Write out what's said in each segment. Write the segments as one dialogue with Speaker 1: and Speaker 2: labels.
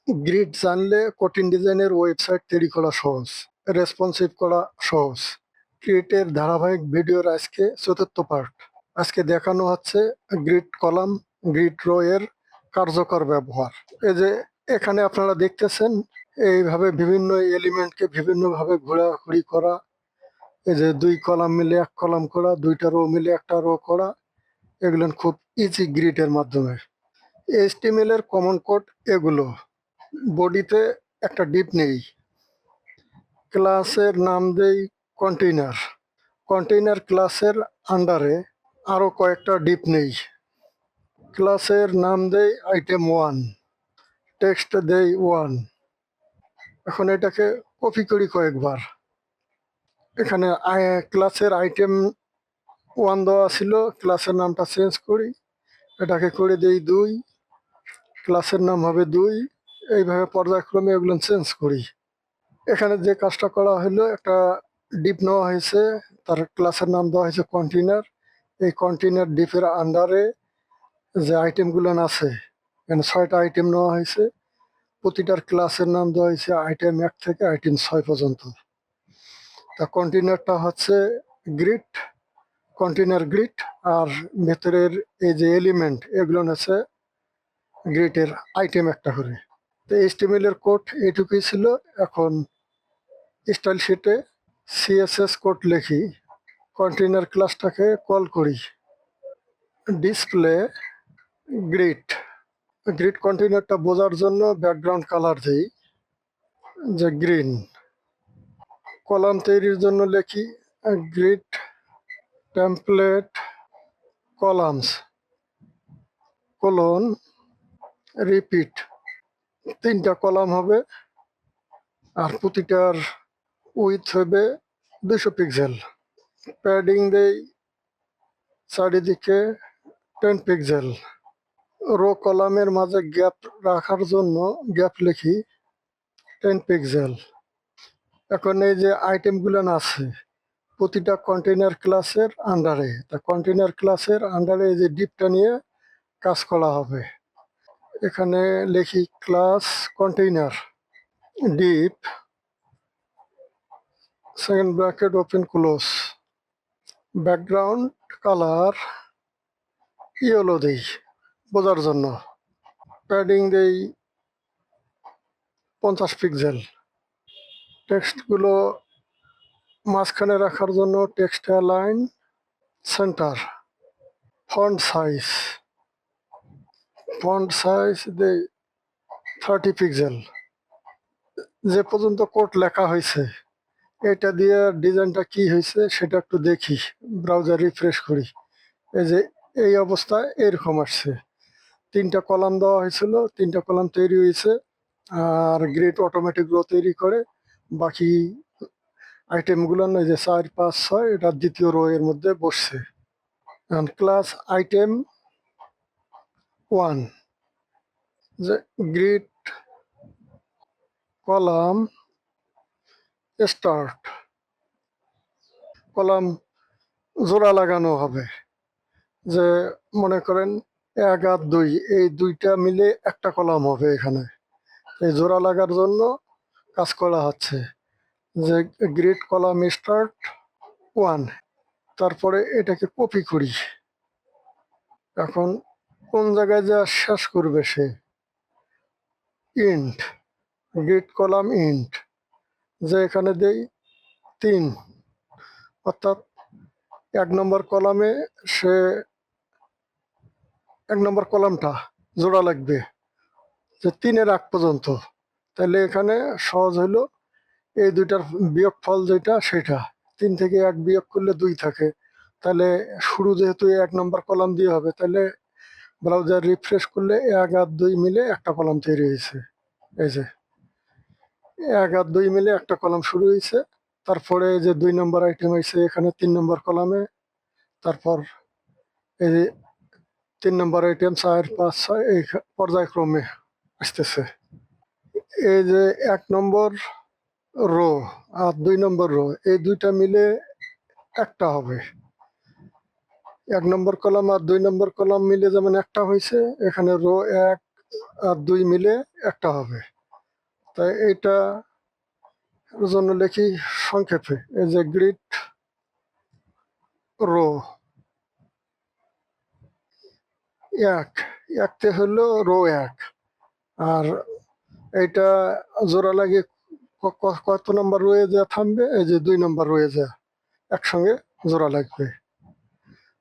Speaker 1: Grid জানলে কঠিন ডিজাইনের ওয়েবসাইট তৈরি করা সহজ, রেসপন্সিভ করা সহজ। ক্রিয়েটের ধারাবাহিক ভিডিওর আজকে চতুর্থ পার্ট। আজকে দেখানো হচ্ছে গ্রিড কলাম, গ্রিড রো এর কার্যকর ব্যবহার। এই যে এখানে আপনারা দেখতেছেন, এইভাবে বিভিন্ন এলিমেন্টকে বিভিন্নভাবে ঘোরাঘুরি করা। এই যে 2 কলাম মিলে 1 কলাম করা, 2টা রো মিলে একটা রো করা, এগুলো খুব ইজি গ্রিডের মাধ্যমে। HTML এর কমন কোড এগুলো। বডিতে একটা ডিপ নেই, ক্লাসের নাম দেই কন্টেইনার। কন্টেইনার ক্লাসের আন্ডারে আরো কয়েকটা ডিপ নেই। ক্লাসের নাম দেই আইটেম 1, টেক্সট দেই 1। এখন এটাকে কপি করি কয়েকবার। এখানে ক্লাসের আইটেম 1 দেওয়া ছিল, ক্লাসের নামটা চেঞ্জ করি, এটাকে করে দেই 2, ক্লাসের নাম হবে 2। এইভাবে পর্যায়ক্রমে এগুলো চেঞ্জ করি। এখানে যে কাজটা করা হলো, একটা ডিপ নেওয়া হয়েছে, তার ক্লাসের নাম দেওয়া হয়েছে কন্টেইনার। এই কন্টেইনার ডিপের আন্ডারে যে আইটেমগুলো আছে, এখানে 6টা আইটেম নেওয়া হয়েছে। প্রতিটার ক্লাসের নাম দেওয়া হয়েছে আইটেম 1 থেকে আইটেম 6 পর্যন্ত। তা কন্টেইনারটা হচ্ছে গ্রিড, কন্টেইনার গ্রিড, আর ভেতরের এই যে এলিমেন্ট এগুলো হচ্ছে গ্রিডের আইটেম একটা করে। তো HTML এর কোড এইটুকুই ছিল। এখন স্টাইল শিটে CSS কোড লিখি, কন্টেইনার ক্লাসটাকে কল করি, ডিসপ্লে গ্রিড। গ্রিড কন্টেইনারটা বোঝার জন্য ব্যাকগ্রাউন্ড কালার দিই যে গ্রিন। কলাম তৈরির জন্য লিখি grid template columns colon repeat. 3টা কলাম হবে, আর প্রতিটার উইথ হবে 200 পিক্সেল। প্যাডিং দেই চারিদিকে 10 পিক্সেল। রো কলামের মাঝে গ্যাপ রাখার জন্য গ্যাপ লিখি 10 পিক্সেল। এখন এই যে আইটেমগুলো আছে প্রতিটা কন্টেইনার ক্লাসের আন্ডারে, তা কন্টেইনার ক্লাসের আন্ডারে এই যে ডিপটা নিয়ে কাজ করা হবে। এখানে লিখি class container deep, second bracket open close, background colour yellow দেই বোঝার জন্য, প্যাডিং দেই 50 পিক্সেল। টেক্সটগুলো মাঝখানে রাখার জন্য text align centre. Font size দেই 30 পিক্সেল। যে পর্যন্ত কোড লেখা হয়েছে, এটা দিয়ে ডিজাইনটা কি হয়েছে সেটা একটু দেখি, ব্রাউজার রিফ্রেশ করি। এই যে এই অবস্থায় এরকম আসছে। 3টা কলাম দেওয়া হয়েছিল, 3টা কলাম তৈরি হয়েছে, আর গ্রিড অটোমেটিক রো তৈরি করে বাকি আইটেমগুলো এই যে 4, 5, 6 এটা দ্বিতীয় রো এর মধ্যে বসছে। ক্লাস আইটেম 1 যে গ্রিড কলাম স্টার্ট, কলাম জোড়া লাগানো হবে। যে মনে করেন 1 আর 2, এই 2টা মিলে একটা কলাম হবে। এখানে এই জোড়া লাগার জন্য কাজ করা হচ্ছে যে গ্রিড কলাম স্টার্ট 1। তারপরে এটাকে কপি করি। এখন কোন জায়গায় যা শেষ করবে সে, ইন্ট গ্রিড কলাম ইন্ট, যে এখানে দেই 3, অর্থাৎ 1 নম্বর কলামে সে 1 নম্বর কলামটা জোড়া লাগবে যে 3-এর আগ পর্যন্ত। তাহলে এখানে সহজ হলো, এই দুইটার বিয়োগফল যেটা সেটা 3 থেকে 1 বিয়োগ করলে 2 থাকে। তাহলে শুরু যেহেতু 1 নম্বর কলাম দিয়ে হবে, তাহলে ব্রাউজার রিফ্রেশ করলে 1 আর 2 মিলে একটা কলাম তৈরি হয়েছে। এই যে 1 আর 2 মিলে একটা কলাম শুরু হয়েছে। তারপরে এই যে 2 নম্বর আইটেম হয়েছে এখানে 3 নম্বর কলামে। তারপর এই যে 3 নম্বর আইটেম 4, 5, 6 এই পর্যায়ক্রমে আসতেছে। এই যে 1 নম্বর রো আর 2 নম্বর রো, এই 2টা মিলে একটা হবে। 1 নম্বর কলাম আর 2 নম্বর কলাম মিলে যেমন একটা হয়েছে, এখানে রো 1 আর 2 মিলে একটা হবে। তাই এইটা জন্য লিখি সংক্ষেপে, এই যে গ্রিড রো এক, একতে হলো রো এক। আর এইটা জোড়া লাগিয়ে কত নম্বর রয়ে যা থামবে, এই যে 2 নম্বর রয়ে যা একসঙ্গে জোড়া লাগবে।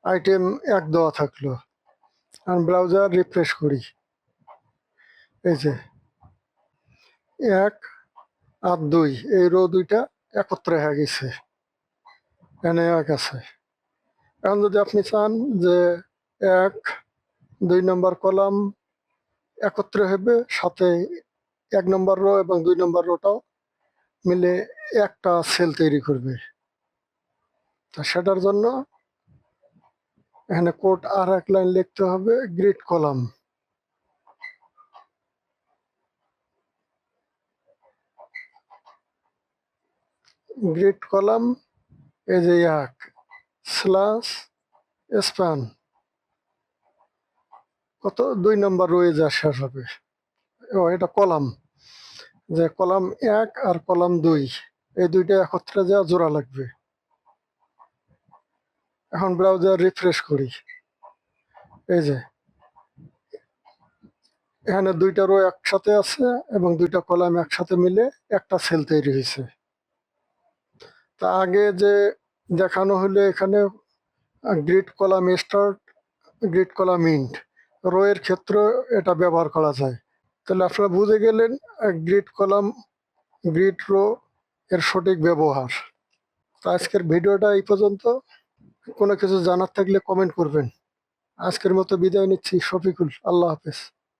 Speaker 1: আইটেম 1 দেওয়া থাকলো, আর ব্রাউজার রিফ্রেশ করি, এই যে 1 আর 2, এই রো দুইটা একত্রে হয়ে গেছে, এখানে 1 আছে। এখন যদি আপনি চান যে 1-2 নম্বর কলাম একত্রে হবে, সাথে 1 নম্বর রো এবং 2 নম্বর রোটাও মিলে একটা সেল তৈরি করবে, তা সেটার জন্য এখানে কোড আর 1 লাইন লিখতে হবে, গ্রিড কলাম। গ্রিড কলাম, এই যে 1 স্ল্যাশ স্প্যান, কত 2 নম্বর রয়ে যা শেষ হবে। ও এটা কলাম, যে কলাম 1 আর কলাম 2, এই দুইটা একত্রে যা জোড়া লাগবে। এখন ব্রাউজার রিফ্রেশ করি, এই যে এখানে 2টা রো একসাথে আছে এবং 2টা কলাম একসাথে মিলে একটা সেল তৈরি হয়েছে। তা আগে যে দেখানো হলো এখানে grid column start, grid column int, row এর ক্ষেত্রে এটা ব্যবহার করা যায়। তাহলে আপনারা বুঝে গেলেন গ্রিড কলাম, গ্রিড রো এর সঠিক ব্যবহার। তো আজকের ভিডিওটা এই পর্যন্ত। কোনো কিছু জানার থাকলে কমেন্ট করবেন। আজকের মতো বিদায় নিচ্ছি, শফিকুল। আল্লাহ হাফেজ।